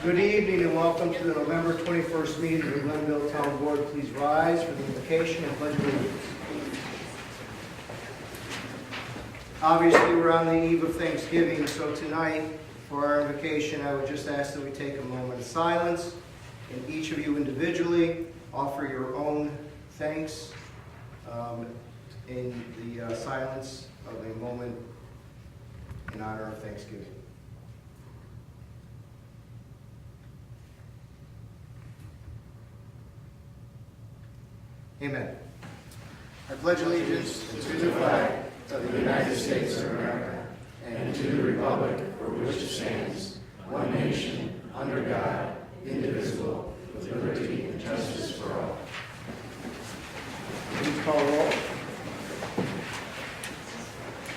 Good evening and welcome to the November 21st meeting of the Glenville Town Board. Please rise for the invocation and pledge of allegiance. Obviously, we're on the eve of Thanksgiving, so tonight, for our invocation, I would just ask that we take a moment of silence, and each of you individually offer your own thanks in the silence of a moment in honor of Thanksgiving. Amen. I pledge allegiance to the flag of the United States of America and to the republic for which it stands, one nation, under God, indivisible, with liberty and justice for all. Please call roll.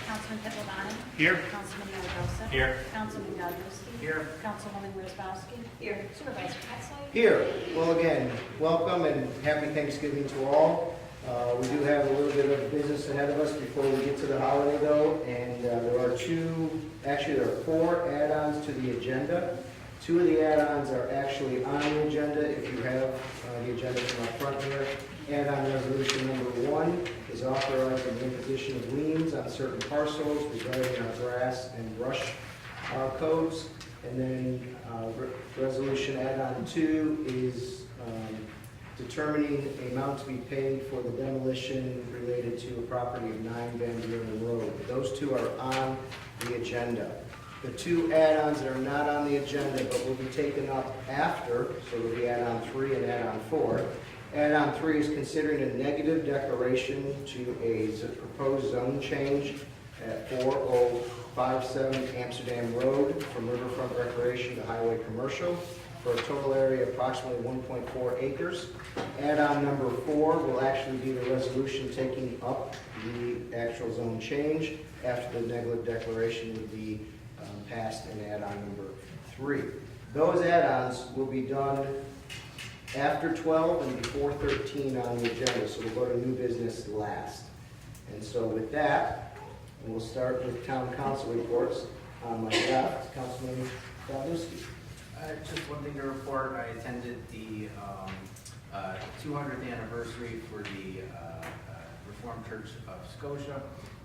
Councilman Pittleton. Here. Councilman Yanagosa. Here. Councilman Goldberg. Here. Councilwoman Rosbowski. Here. Supervisor Petzl. Here. Well, again, welcome and happy Thanksgiving to all. We do have a little bit of business ahead of us before we get to the holiday, though, and there are four add-ons to the agenda. Two of the add-ons are actually on the agenda, if you have the agenda from up front here. Add-on resolution number 1 is authorizing the imposition of liens on certain parcels regarding our grass and brush codes. And then resolution add-on 2 is determining the amount to be paid for the demolition related to a property of 9 Van Buren Road. Those two are on the agenda. The two add-ons that are not on the agenda but will be taken up after, so it'll be add-on 3 and add-on 4. Add-on 3 is considering a negative declaration to a proposed zone change at 4057 Amsterdam Road from riverfront recreation to highway commercial for a total area of approximately 1.4 acres. Add-on number 4 will actually be the resolution taking up the actual zone change after the negative declaration would be passed in add-on number 3. Those add-ons will be done after 12 and before 13 on the agenda, so we'll go to new business last. And so with that, we'll start with town council reports. On my left, Councilman Daluski. Just one thing to report. I attended the 200th anniversary for the Reformed Church of Scotia.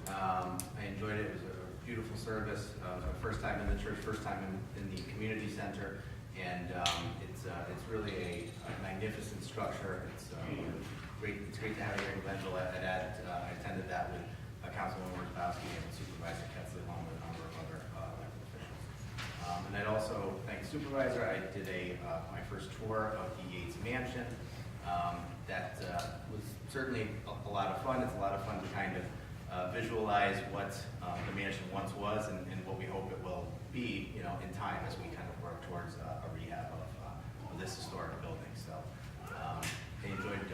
I enjoyed it. It was a beautiful service. It was my first time in the church, first time in the community center, and it's really a magnificent structure. It's great. It's great to have it here in Glenville. I attended that with Councilwoman Rosbowski and Supervisor Ketzley, along with a number of other elected officials. And I'd also thank the supervisor. I did my first tour of the Yates Mansion. That was certainly a lot of fun. It's a lot of fun to kind of visualize what the mansion once was and what we hope it will be, in time as we kind of work towards a rehab of this historic building. So I enjoyed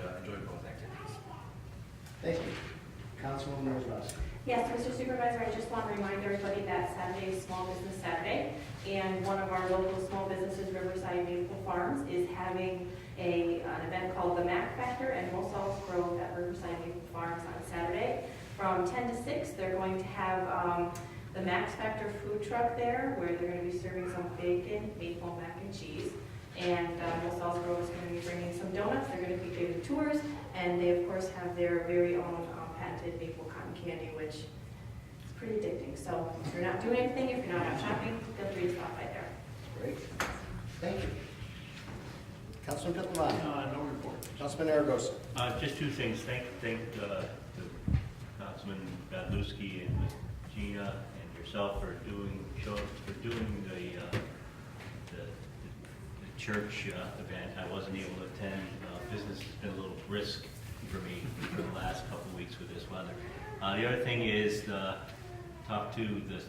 both activities. Thank you. Councilwoman Rosbowski. Yes, Mr. Supervisor, I just want to remind everybody that Saturday is Small Business Saturday, and one of our local small businesses, Riverside Maple Farms, is having an event called the Mac Factor and Mosels Grove at Riverside Maple Farms on Saturday. From 10 to 6, they're going to have the Max Factor food truck there, where they're going to be serving some bacon, maple mac and cheese. And Mosels Grove is going to be bringing some donuts. They're going to be giving tours, and they, of course, have their very own patented maple cotton candy, which is pretty addicting. So if you're not doing anything, if you're not out shopping, feel free to stop by there. Great. Thank you. Councilman Pittleton. No report. Councilman Aragosa. Just two things. Thank Councilman Badlewski and Gina and yourself for doing the church event. I wasn't able to attend. Business has been a little brisk for me for the last couple of weeks with this weather. The other thing is talk to the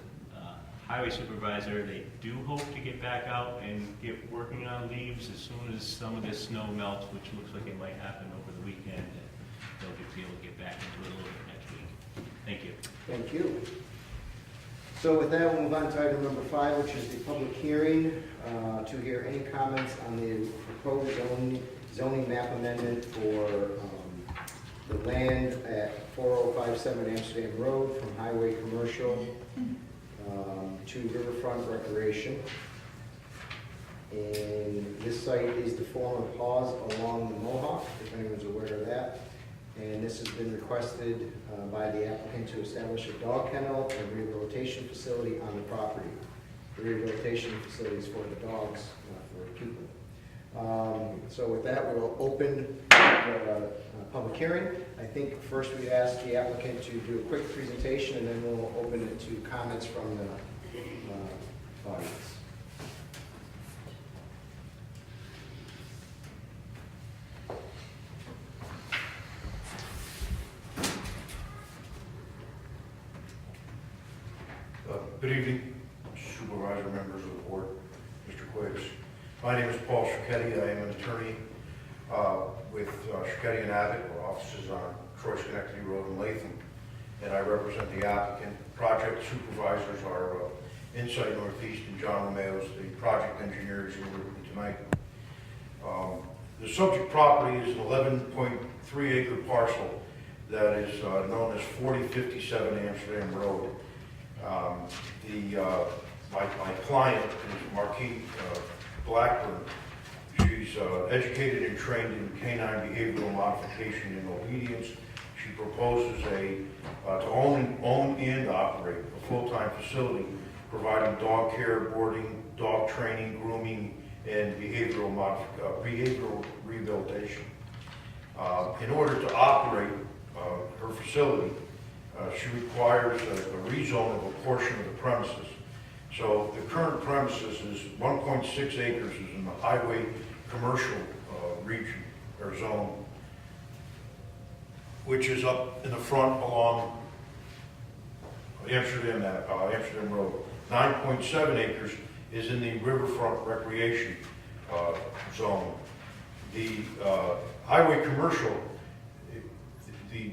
highway supervisor. They do hope to get back out and get working on leaves as soon as some of this snow melts, which looks like it might happen over the weekend. They'll be able to get back into it a little bit next week. Thank you. Thank you. So with that, we'll move on to item number 5, which is the public hearing to hear any comments on the proposed zoning map amendment for the land at 4057 Amsterdam Road from highway commercial to riverfront recreation. And this site is the former Paws along the Mohawk, if anyone's aware of that. And this has been requested by the applicant to establish a dog kennel and rehabilitation facility on the property. The rehabilitation facility is for the dogs, not for people. So with that, we'll open the public hearing. I think first we ask the applicant to do a quick presentation, and then we'll open it to comments from the audience. Good evening, supervisor, members of the board, Mr. Quiggs. My name is Paul Schicchetti. I am an attorney with Schicchetti and Abbott. Our offices on Troy Schenectady Road in Latham, and I represent the applicant. Project supervisors are Insight Northeast and John Romeo's the project engineers who are with me tonight. The subject property is an 11.3 acre parcel that is known as 4057 Amsterdam Road. My client is Marquise Blackburn. She's educated and trained in canine behavioral modification and obedience. She proposes to own and operate a full-time facility providing dog care, boarding, dog training, grooming, and behavioral rehabilitation. In order to operate her facility, she requires a rezone of a portion of the premises. So the current premises is 1.6 acres is in the highway commercial region or zone, which is up in the front along Amsterdam Road. 9.7 acres is in the riverfront recreation zone. The highway commercial, the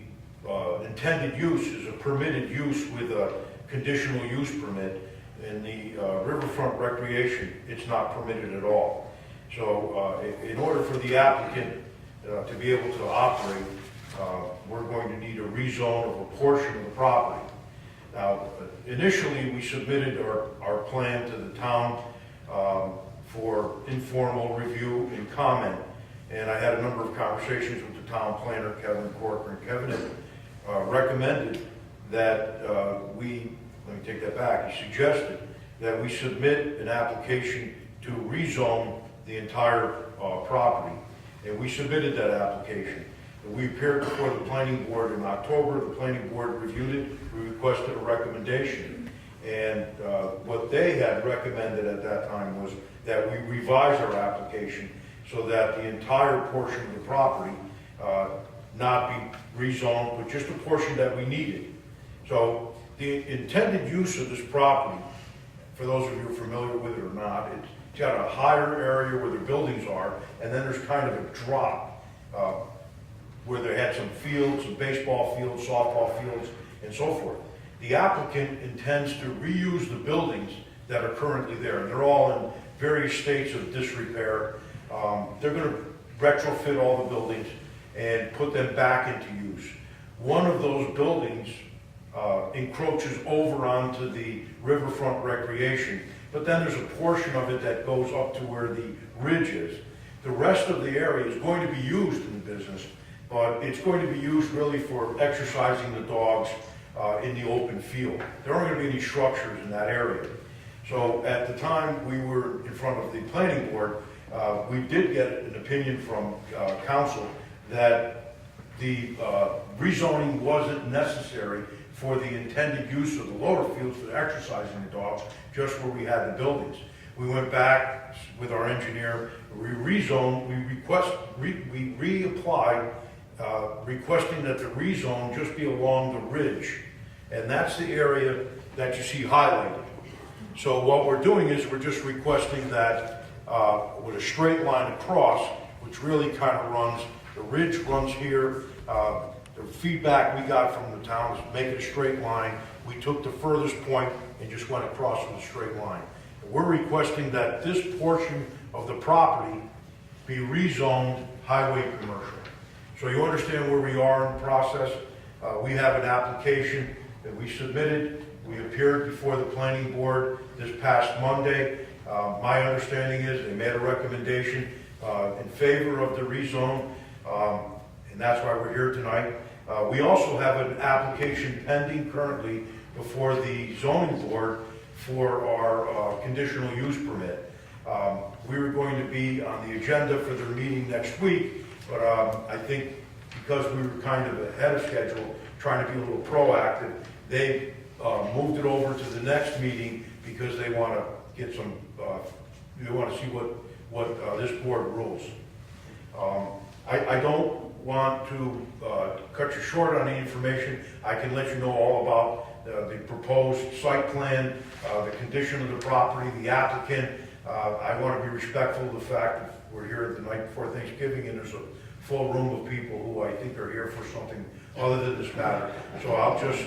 intended use is a permitted use with a conditional use permit. In the riverfront recreation, it's not permitted at all. So in order for the applicant to be able to operate, we're going to need a rezone of a portion of the property. Now, initially, we submitted our plan to the town for informal review and comment. And I had a number of conversations with the town planner, Kevin Corcoran. Kevin had recommended that let me take that back. He suggested that we submit an application to rezone the entire property. And we submitted that application. We appeared before the planning board in October. The planning board reviewed it. We requested a recommendation. And what they had recommended at that time was that we revise our application so that the entire portion of the property not be rezoned, but just a portion that we needed. So the intended use of this property, for those of you who are familiar with it or not, it's got a higher area where the buildings are, and then there's kind of a drop where they had some fields, some baseball fields, softball fields, and so forth. The applicant intends to reuse the buildings that are currently there, and they're all in various states of disrepair. They're going to retrofit all the buildings and put them back into use. One of those buildings encroaches over onto the riverfront recreation, but then there's a portion of it that goes up to where the ridge is. The rest of the area is going to be used in the business, but it's going to be used really for exercising the dogs in the open field. There aren't going to be any structures in that area. So at the time we were in front of the planning board, we did get an opinion from council that the rezoning wasn't necessary for the intended use of the lower fields for exercising the dogs, just where we had the buildings. We went back with our engineer, we rezoned, we reapplied, requesting that the rezone just be along the ridge. And that's the area that you see highlighted. So what we're doing is we're just requesting that with a straight line across, which really kind of runs, the ridge runs here. The feedback we got from the town is make it a straight line. We took the furthest point and just went across with a straight line. We're requesting that this portion of the property be rezoned highway commercial. So you understand where we are in the process. We have an application that we submitted. We appeared before the planning board this past Monday, My understanding is they made a recommendation in favor of the rezone, and that's why we're here tonight. We also have an application pending currently before the zoning board for our conditional use permit. We were going to be on the agenda for their meeting next week, but I think because we were kind of ahead of schedule, trying to be a little proactive, they moved it over to the next meeting because they want to get some, they want to see what this board rules. I don't want to cut you short on the information. I can let you know all about the proposed site plan, the condition of the property, the applicant. I want to be respectful of the fact that we're here the night before Thanksgiving and there's a full room of people who I think are here for something other than this matter. So I'll just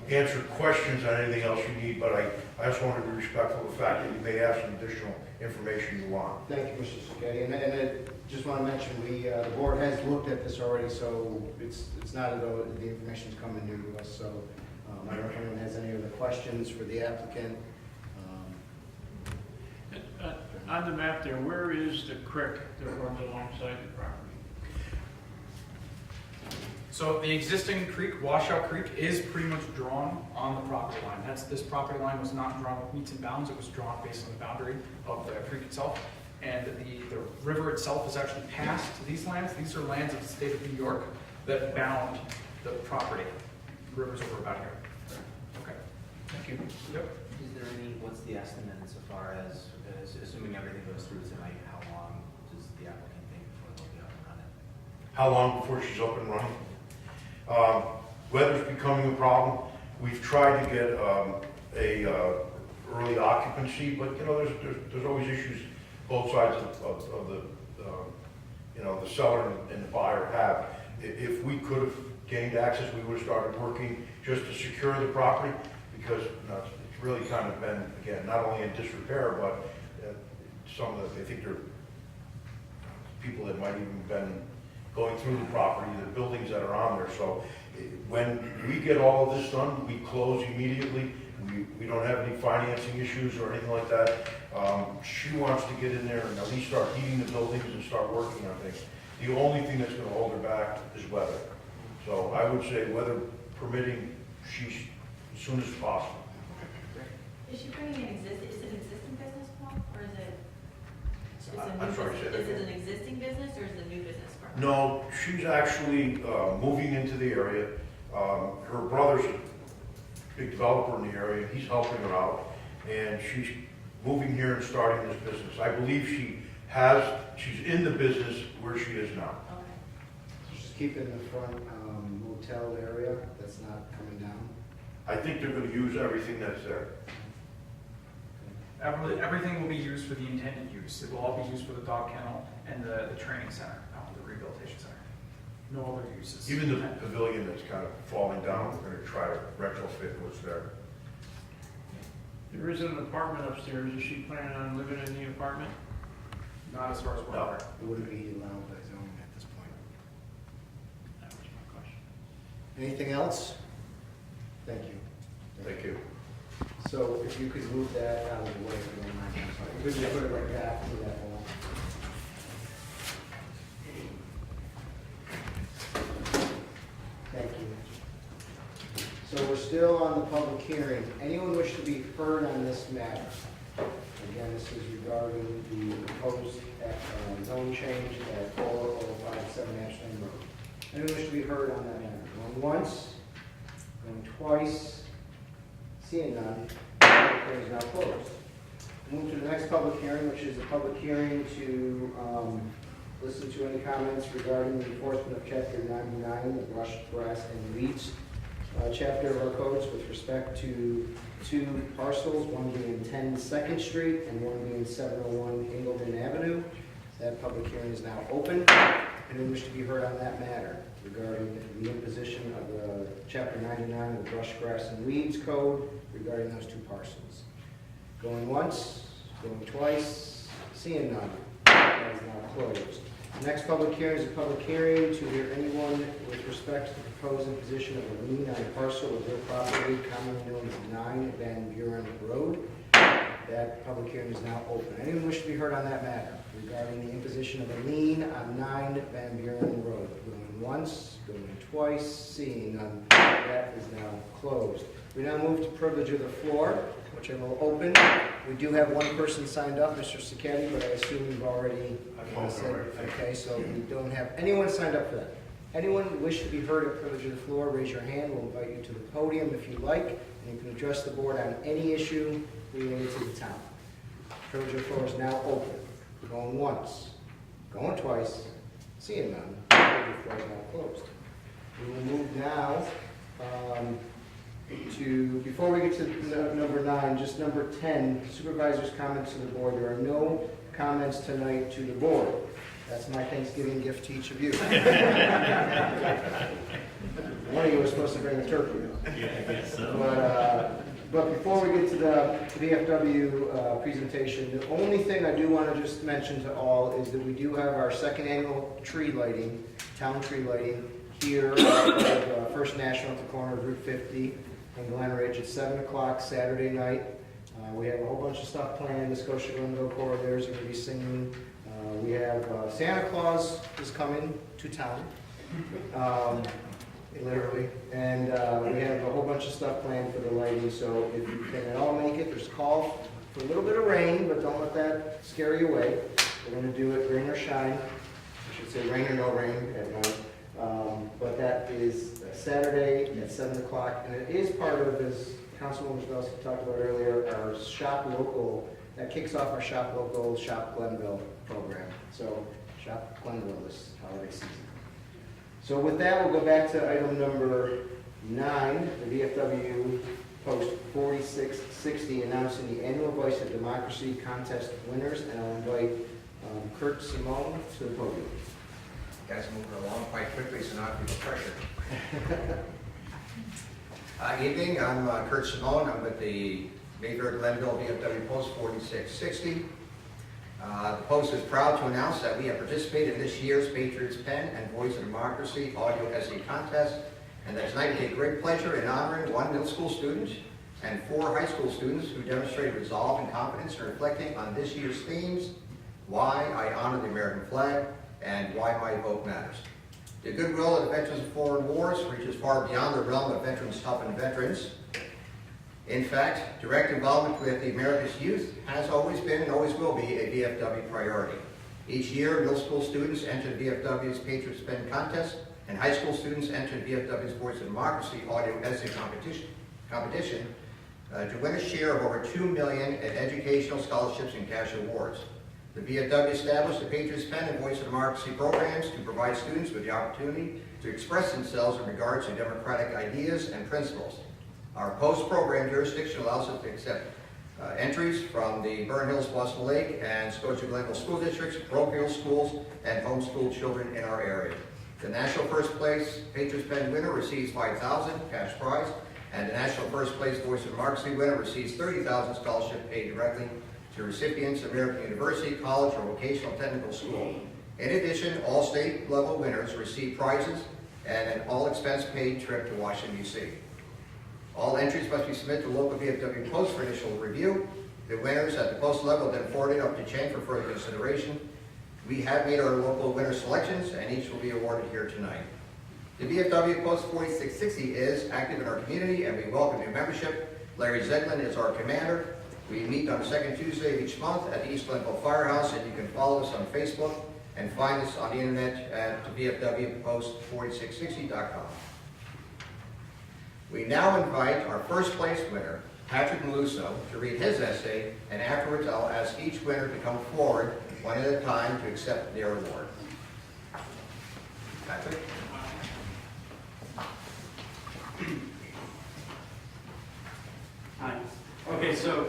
answer questions on anything else you need, but I just want to be respectful of the fact that you may have some additional information you want. Thank you, Mr. Sacchetti. And I just want to mention, the board has looked at this already, so it's not as though the information's coming new to us. So I don't know if anyone has any other questions for the applicant. On the map there, where is the creek that runs alongside the property? So the existing creek, Washout Creek, is pretty much drawn on the property line. This property line was not drawn with meets and bounds, it was drawn based on the boundary of the creek itself. And the river itself is actually passed these lands. These are lands of the state of New York that bound the property. The river's over about here. Okay. Thank you. Yep. Is there what's the estimate insofar as, assuming everything goes through tonight, how long does the applicant think before they'll be up and running? How long before she's up and running? Weather's becoming a problem. We've tried to get early occupancy, but you know, there's always issues both sides of the the seller and the buyer have. If we could have gained access, we would have started working just to secure the property, because it's really kind of been, again, not only in disrepair, but some of the, I think there are people that might even been going through the property, the buildings that are on there. So when we get all of this done, we close immediately. We don't have any financing issues or anything like that. She wants to get in there and at least start heating the buildings and start working on things. The only thing that's going to hold her back is weather. So I would say weather permitting, she's as soon as possible. Is she bringing an existing business, Paul, or is it? I'm sorry, say that Is it again. an existing business or is it a new business for her? No, she's actually moving into the area. Her brother's a big developer in the area, he's helping her out, and she's moving here and starting this business. I believe she's in the business where she is now. Okay. Just keeping the front motel area, that's not coming down. I think they're going to use everything that's there. Everything will be used for the intended use. It will all be used for the dog kennel and the training center, the rehabilitation center. No other uses. Even the pavilion that's kind of falling down, we're going to try to retrofit what's there. There is an apartment upstairs. Is she planning on living in the apartment? Not as far as we're aware. It wouldn't be allowed by zoning at this point. That was my question. Anything else? Thank you. Thank you. So if you could move that out of the way, if you don't mind. I'm sorry. Could you put it right back to that wall? Thank you. So we're still on the public hearing. Anyone wish to be heard on this matter? Again, this is regarding the proposed zone change at 4057 Ashland Road. Anyone wish to be heard on that matter? Going once, going twice, seeing none, the public hearing is now closed. Move to the next public hearing, which is a public hearing to listen to any comments regarding the enforcement of Chapter 99, the brush, grass, and weeds chapter of our codes with respect to two parcels, one being 10 2nd Street and one being 701 Ingleton Avenue. That public hearing is now open. Anyone wish to be heard on that matter regarding the imposition of the Chapter 99 of the Brush, Grass, and Weeds Code regarding those two parcels? Going once, going twice, seeing none. That is now closed. The next public hearing is a public hearing to hear anyone with respect to the proposed imposition of a lien on a parcel of real property commonly known as 9 Van Buren Road. That public hearing is now open. Anyone wish to be heard on that matter regarding the imposition of a lien on 9 Van Buren Road? Going once, going twice, seeing none. That is now closed. We now move to privilege of the floor, which I will open. We do have one person signed up, Mr. Sacchetti, but I assume you've already said. Okay, so we don't have anyone signed up for that. Anyone wish to be heard at privilege of the floor, raise your hand. We'll invite you to the podium if you like, and you can address the board on any issue related to the town. Privilege of the floor is now open. Going once, going twice, seeing none. Privilege of the floor is now closed. We will move now before we get to number 9, just number 10, supervisors' comments to the board. There are no comments tonight to the board. That's my Thanksgiving gift to each of you. One of you was supposed to bring a turkey. Yeah, I guess so. But before we get to the VFW presentation, the only thing I do want to just mention to all is that we do have our second annual tree lighting, town tree lighting, here at First National at the corner of Route 50 in Glen Ridge at 7 o'clock Saturday night. We have a whole bunch of stuff planned. The Scotia Glenville Corridors are going to be singing. We have Santa Claus is coming to town, literally, and we have a whole bunch of stuff planned for the lighting. So if you can at all make it, there's a call for a little bit of rain, but don't let that scare you away. We're going to do it rain or shine. I should say rain or no rain at night. But that is Saturday at 7 o'clock, and it is part of, as Councilwoman Żdowski talked about earlier, our Shop Local. That kicks off our Shop Local, Shop Glenville program. So Shop Glenville this holiday season. So with that, we'll go back to item number 9, the VFW Post 4660, announcing the annual Voice of Democracy contest winners, and I'll invite Kurt Simone to the podium. Guys moving along quite quickly, so not people pressure. Evening, I'm Kurt Simone. I'm with the Mayfair Glenville VFW Post 4660. The Post is proud to announce that we have participated in this year's Patriots Pen and Voice of Democracy audio essay contest, and that tonight we take great pleasure in honoring 1 middle school student and 4 high school students who demonstrated resolve and confidence in reflecting on this year's themes: why I honor the American flag, and why my vote matters. The goodwill of the veterans of foreign wars reaches far beyond the realm of veterans toughened veterans. In fact, direct involvement with the America's youth has always been and always will be a VFW priority. Each year, middle school students enter VFW's Patriots Pen contest, and high school students enter VFW's Voice of Democracy audio essay competition to win a share of over $2 million in educational scholarships and cash awards. The VFW established the Patriots Pen and Voice of Democracy programs to provide students with the opportunity to express themselves in regards to democratic ideas and principles. Our post-program jurisdiction allows us to accept entries from the Burn Hills, Boston Lake, and Scotia Glenville school districts, parochial schools, and homeschooled children in our area. The national first place Patriots Pen winner receives $5,000 cash prize, and the national first place Voice of Democracy winner receives $30,000 scholarship paid directly to recipients of American University, college, or vocational technical school. In addition, all state level winners receive prizes and an all expense paid trip to Washington, D.C. All entries must be submitted to local VFW Post for initial review. The winners at the post level then forwarded up to Chen for further consideration. We have made our local winner selections, and each will be awarded here tonight. The VFW Post 4660 is active in our community, and we welcome new membership. Larry Zeglin is our commander. We meet on the second Tuesday of each month at the East Glenville Firehouse, and you can follow us on Facebook and find us on the internet at VFWPost4660.com. We now invite our first place winner, Patrick Maluso, to read his essay, and afterwards I'll ask each winner to come forward one at a time to accept their award. Patrick? Hi. Okay, so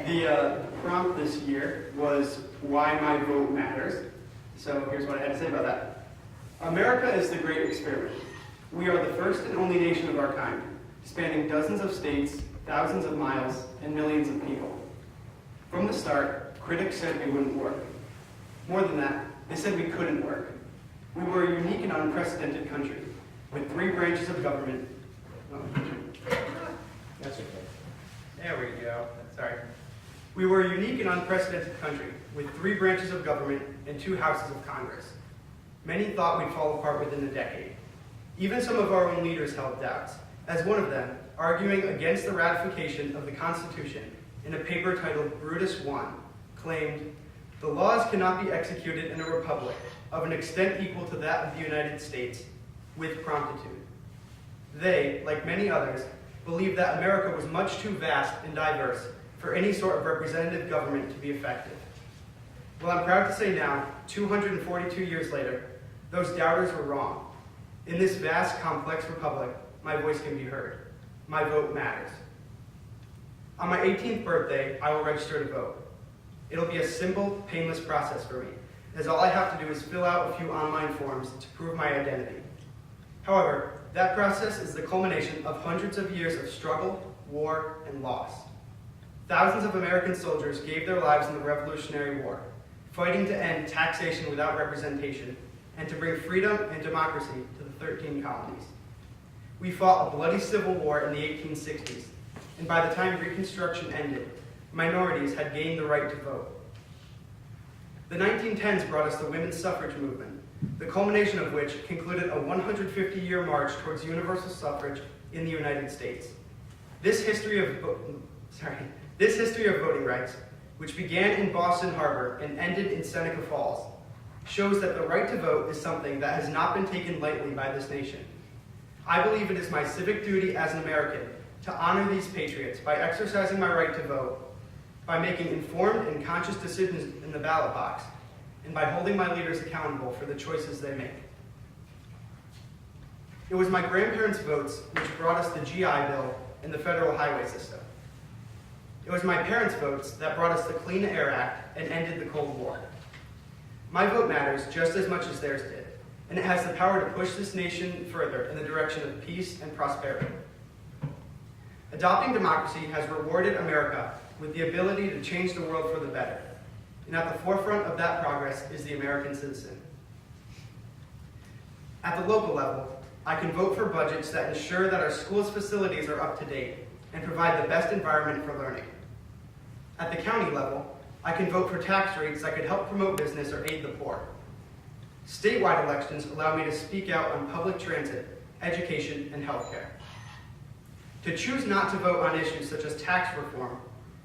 the prompt this year was why my vote matters. So here's what I had to say about that. America is the great experiment. We are the first and only nation of our kind, spanning dozens of states, thousands of miles, and millions of people. From the start, critics said we wouldn't work. More than that, they said we couldn't work. We were a unique and unprecedented country, with 3 branches of government. That's okay. There we go. Sorry. We were a unique and unprecedented country with 3 branches of government and 2 houses of Congress. Many thought we'd fall apart within a decade. Even some of our own leaders held doubts, as one of them, arguing against the ratification of the Constitution in a paper titled Brutus I, claimed, "The laws cannot be executed in a republic of an extent equal to that of the United States with promptitude." They, like many others, believed that America was much too vast and diverse for any sort of representative government to be effective. Well, I'm proud to say now, 242 years later, those doubters were wrong. In this vast, complex republic, my voice can be heard. My vote matters. On my 18th birthday, I will register to vote. It'll be a simple, painless process for me, as all I have to do is fill out a few online forms to prove my identity. However, that process is the culmination of hundreds of years of struggle, war, and loss. Thousands of American soldiers gave their lives in the Revolutionary War, fighting to end taxation without representation and to bring freedom and democracy to the 13 colonies. We fought a bloody civil war in the 1860s, and by the time Reconstruction ended, minorities had gained the right to vote. The 1910s brought us the women's suffrage movement, the culmination of which concluded a 150-year march towards universal suffrage in the United States. This history of voting rights, which began in Boston Harbor and ended in Seneca Falls, shows that the right to vote is something that has not been taken lightly by this nation. I believe it is my civic duty as an American to honor these patriots by exercising my right to vote, by making informed and conscious decisions in the ballot box, and by holding my leaders accountable for the choices they make. It was my grandparents' votes which brought us the GI Bill and the federal highway system. It was my parents' votes that brought us the Clean Air Act and ended the Cold War. My vote matters just as much as theirs did, and it has the power to push this nation further in the direction of peace and prosperity. Adopting democracy has rewarded America with the ability to change the world for the better, and at the forefront of that progress is the American citizen. At the local level, I can vote for budgets that ensure that our schools' facilities are up to date and provide the best environment for learning. At the county level, I can vote for tax rates that could help promote business or aid the poor. Statewide elections allow me to speak out on public transit, education, and healthcare. To choose not to vote on issues such as tax reform,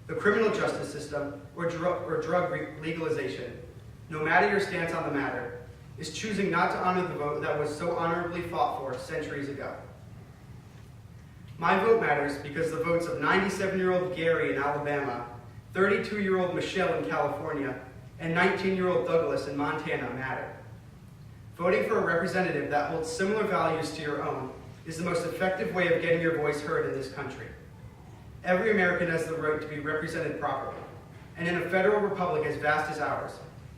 the criminal justice system, or drug legalization, no matter your stance on the matter, is choosing not to honor the vote that was so honorably fought for centuries ago. My vote matters because the votes of 97-year-old Gary in Alabama, 32-year-old Michelle in California, and 19-year-old Douglas in Montana matter. Voting for a representative that holds similar values to your own is the most effective way of getting your voice heard in this country. Every American has the right to be represented properly, and in a federal republic as vast as ours,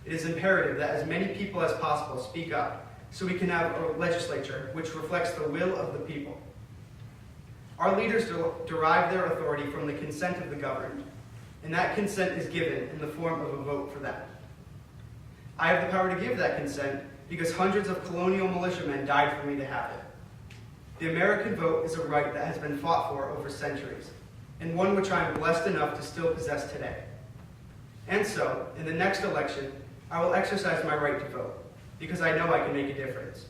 it is imperative that as many people as possible speak up so we can have a legislature which reflects the will of the people. Our leaders derive their authority from the consent of the governed, and that consent is given in the form of a vote for them. I have the power to give that consent because hundreds of colonial militiamen died for me to have it. The American vote is a right that has been fought for over centuries, and one which I am blessed enough to still possess today. And so, in the next election, I will exercise my right to vote, because I know I can make a difference.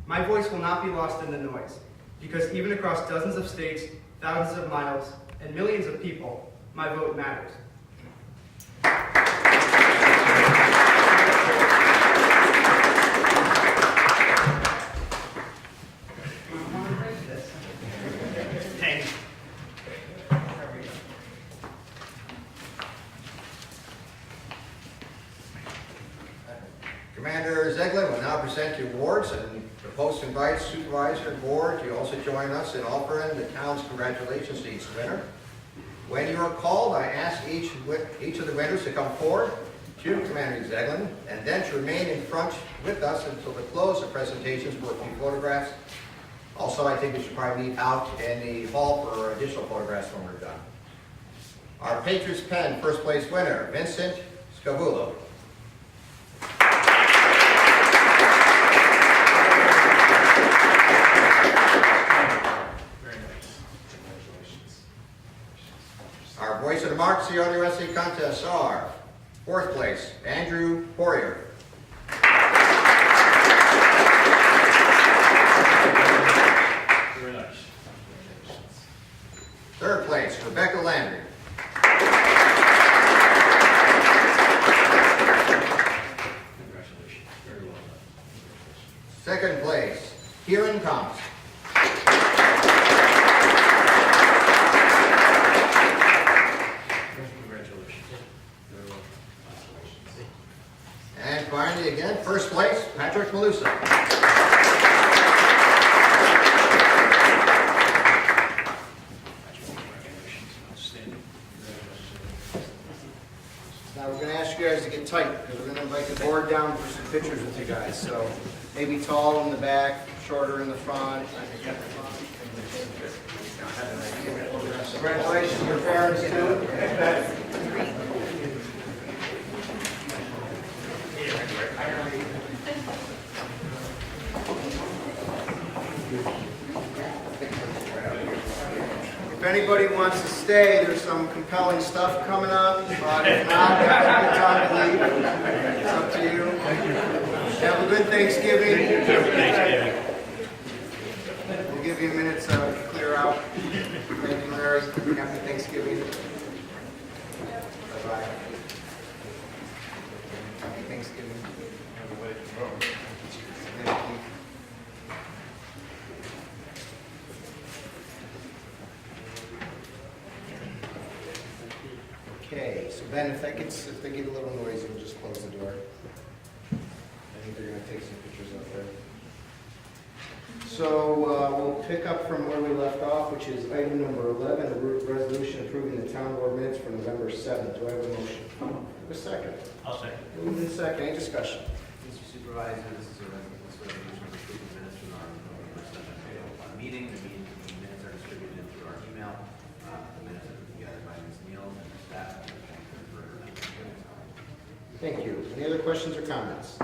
My voice will not be lost in the noise, because even across dozens of states, thousands of miles, and millions of people, my vote matters. Commander Zeglin will now present your awards, and the post invites supervisor and board to also join us in offering the town's congratulations to each winner. When you are called, I ask each of the winners to come forward to Commander Zeglin, and then to remain in front with us until the close of presentations for a few photographs. Also, I think we should probably meet out in the hall for additional photographs when we're done. Our Patriots Pen first place winner, Vincent Scavullo. Democracy Early Wrestling Contest are: fourth place, Andrew Poirier. Very nice. Third place, Rebecca Landry. Congratulations. Very well done. Second place, Keelan Thomas. Congratulations. Very well. And finally, again, first place, Patrick Malusa. Congratulations. Outstanding. Now, we're gonna ask you guys to get tight, because we're gonna invite the board down for some pictures with you guys, so maybe tall in the back, shorter in the front. Congratulations, your parents too. If anybody wants to stay, there's some compelling stuff coming up, but if not, that's a good time to leave. It's up to you. Have a good Thanksgiving. Thanksgiving. We'll give you a minute to clear out. Thank you, Mary. Happy Thanksgiving. Bye-bye. Happy Thanksgiving. Thank you. Okay, so Ben, if they get a little noisy, we'll just close the door. I think they're gonna take some pictures up there. So, we'll pick up from where we left off, which is item number 11, a resolution approving the town board minutes for November 7th. Do I have a motion? A second. I'll second. Moved in second, any discussion? Mr. Supervisor, this is a resolution of approving minutes from our November 7th meeting. The minutes are distributed through our email. The minutes are put together by Ms. Neal and her staff. Thank you. Any other questions or comments?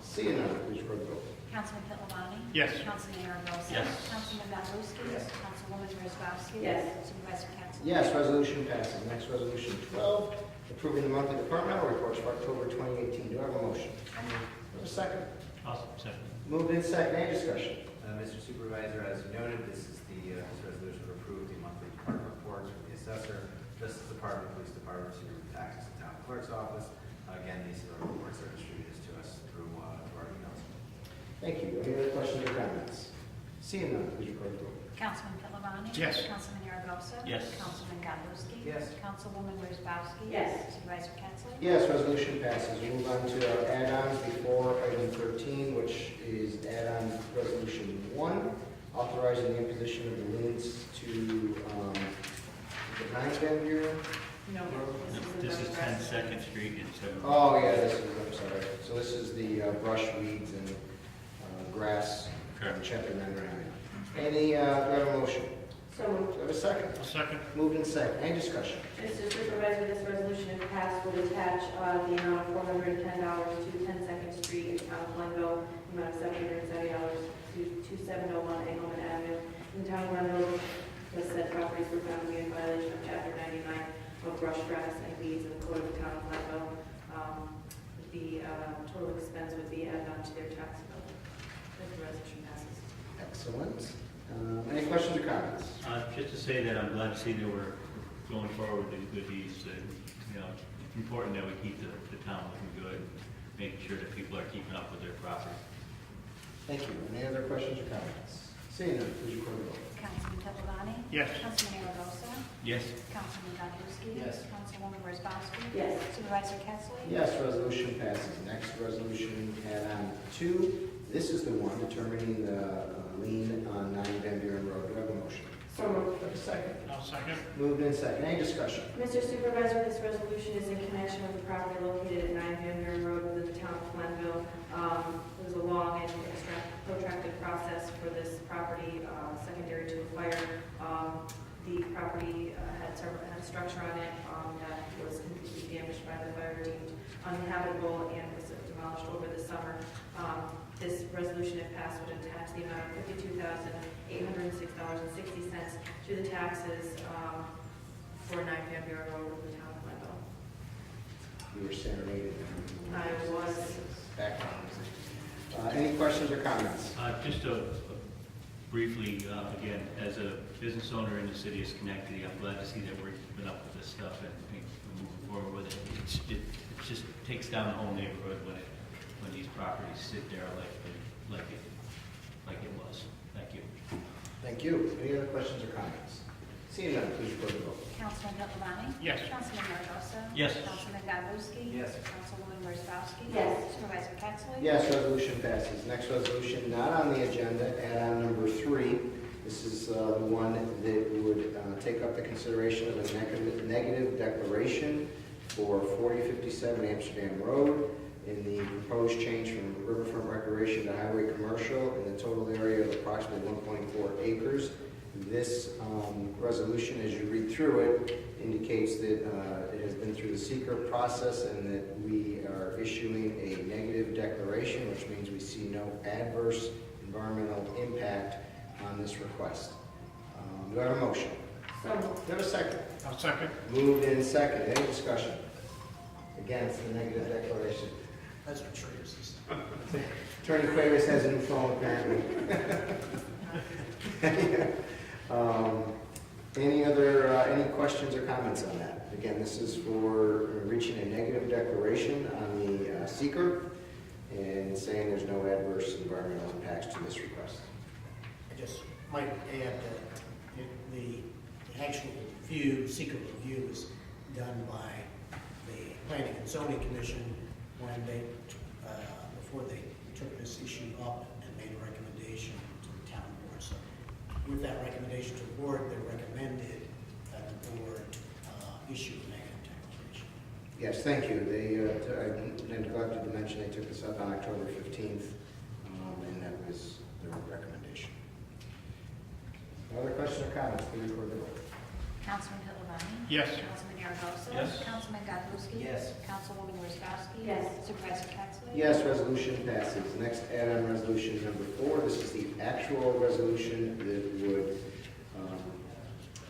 Seeing none, please record the vote. Councilman Pittavani? Yes. Councilman Aragosa? Yes. Councilman Gollowski? Yes. Councilwoman Rosbowski? Yes. Supervisor Catley? Yes, resolution passes. Next, resolution 12, approving the monthly departmental reports for October 2018. Do I have a motion? Do I have a second? I'll second. Moved in second, any discussion? Mr. Supervisor, as you noted, this resolution to approve the monthly department reports from the assessor, Justice Department, Police Department, Senior Taxes, and Town Clerk's Office. Again, these reports are distributed to us through our emails. Thank you. Any other questions or comments? Seeing none, please record the vote. Councilman Pittavani? Yes. Councilman Aragosa? Yes. Councilman Gollowski? Yes. Councilwoman Rosbowski? Yes. Supervisor Catley? Yes, resolution passes. We move on to our add-ons before item 13, which is add-on resolution 1, authorizing the imposition of the liens to, is it 9 Van Buren? No. This is 10 Second Street and 7. Oh, yeah, this is, I'm sorry. So this is the brush, weeds, and grass, Correct. chapter 9. Any, do I have a motion? So moved. Do I have a second? A second. Moved in second. Any discussion? Mr. Supervisor, this resolution, if passed, will attach the amount of $410 to 10 Second Street, Glenville, the amount of $770 to 2701 Engelman Avenue. In the town of Glenville, the said properties were found to be in violation of Chapter 99 of brush, grass, and weeds in the code of the town of Glenville. The total expense would be added on to their tax bill if the resolution passes. Excellent. Any questions or comments? Just to say that I'm glad to see that we're going forward with these. You know, it's important that we keep the town looking good, making sure that people are keeping up with their property. Thank you. Any other questions or comments? Seeing none, please record the vote. Councilman Pittavani? Yes. Councilman Aragosa? Yes. Councilman Gollowski? Yes. Councilwoman Rosbowski? Yes. Supervisor Catley? Yes, resolution passes. Next resolution, add-on 2. This is the one determining the lien on 9 Van Buren Road. Do I have a motion? So moved. Do I have a second? I'll second. Moved in second. Any discussion? Mr. Supervisor, this resolution is in connection with the property located at 9 Van Buren Road within the town of Glenville. It was a long and protracted process for this property, secondary to a fire. The property had a structure on it that was completely damaged by the fire, deemed uninhabitable, and was demolished over the summer. This resolution, if passed, would attach the amount of $52,806.60 to the taxes for 9 Fairview Road in the town of Glenville. You were serenaded. I was. Background. Any questions or comments? Just briefly, again, as a business owner in the city of Schenectady, I'm glad to see that we're keeping up with this stuff and we're moving forward with it. It just takes down the whole neighborhood when these properties sit there like it was. Thank you. Thank you. Any other questions or comments? Seeing none, please record the vote. Councilman Pittavani? Yes. Councilman Maravka? Yes. Councilman Goddowski? Yes. Councilwoman Wozzachowski? Yes. Supervisor Capson? Yes, resolution passes. Next resolution, not on the agenda, add-on number 3. This is the one that would take up the consideration of a negative declaration for 4057 Amsterdam Road in the proposed change from riverfront recreation to highway commercial in the total area of approximately 1.4 acres. This resolution, as you read through it, indicates that it has been through the seeker process and that we are issuing a negative declaration, which means we see no adverse environmental impact on this request. Do I have a motion? So moved. Do I have a second? I'll second. Moved in second. Any discussion? Against the negative declaration. That's what triggers this. Attorney Cuevas has a new phone apparently. Any questions or comments on that? Again, this is for reaching a negative declaration on the seeker and saying there's no adverse environmental impacts to this request. I just might add that the actual seeker review is done by the Planning and Zoning Commission when they, before they took this issue up and made a recommendation to the town board. So with that recommendation to the board, they recommended that the board issue a negative declaration. Yes, thank you. I neglected to mention they took this up on October 15th, and that was their recommendation. Other questions or comments? Please record the vote. Councilman Pittavani? Yes. Councilman Maravka? Yes. Councilman Goddowski? Yes. Councilwoman Wozzachowski? Yes. Supervisor Capson? Yes, resolution passes. Next add-on resolution number 4. This is the actual resolution that would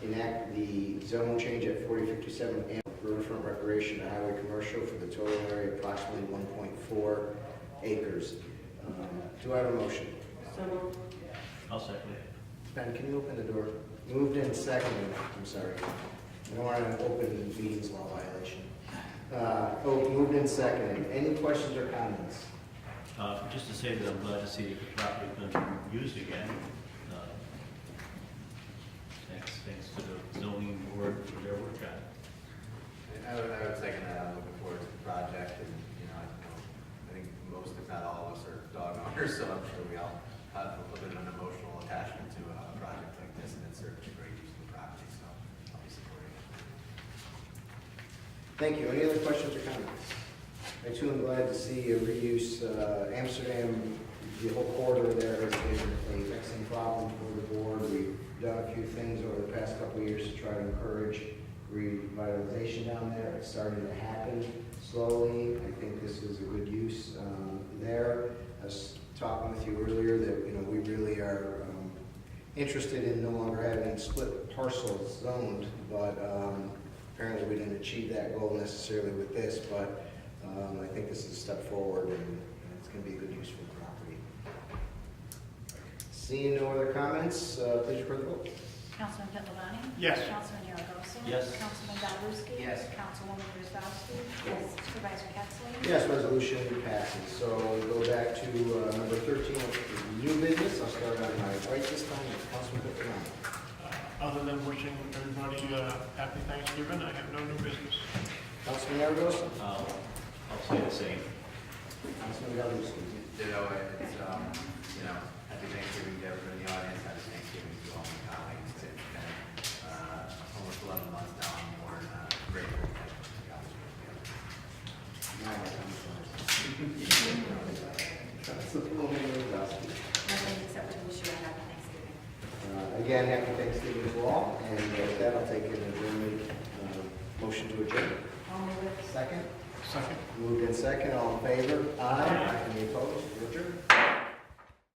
enact the zone change at 4057 and riverfront recreation to highway commercial for the total area approximately 1.4 acres. Do I have a motion? So moved. I'll second it. Ben, can you open the door? Moved in second. I'm sorry. I don't want to open meetings law violation. Moved in second. Any questions or comments? Just to say that I'm glad to see that the property is going to be used again. Thanks to the zoning board for their work on it. I would second that. I'm looking forward to the project, and I think most, if not all of us, are dog owners, so I'm sure we all have a little bit of an emotional attachment to a project like this, and it's certainly a great use of the property, so I'll be supporting it. Thank you. Any other questions or comments? I too am glad to see a reuse. Amsterdam, the whole corridor there has been a vexing problem for the board. We've done a few things over the past couple of years to try to encourage revitalization down there. It's starting to happen slowly. I think this is a good use there. I was talking with you earlier that we really are interested in no longer having split parcels zoned, but apparently we didn't achieve that goal necessarily with this, but I think this is a step forward and it's going to be a good use for the property. Seeing no other comments, please record the vote. Councilman Pittavani? Yes. Councilman Maravka? Yes. Councilman Goddowski? Yes. Councilwoman Wozzachowski? Yes. Supervisor Capson? Yes, resolution passes. So we'll go back to number 13, which is new business. I'll start on my right this time with Councilman Pittavani. Other than wishing everybody happy Thanksgiving, I have no new business. Councilman Aragosa? I'll say the same. Councilman Gollowski? Ditto, it's, happy Thanksgiving to everybody in the audience, happy Thanksgiving to all my colleagues. It's been almost 11 months now, I'm more grateful to the opportunity. Councilwoman Wozzachowski? Nothing except to wish you a happy Thanksgiving. Again, happy Thanksgiving to all, and with that, I'll take an adjournment, motion to adjourn. I'll move it. Second? Second. Moved in second, all in favor? Aye. Any opposed? Adjourned.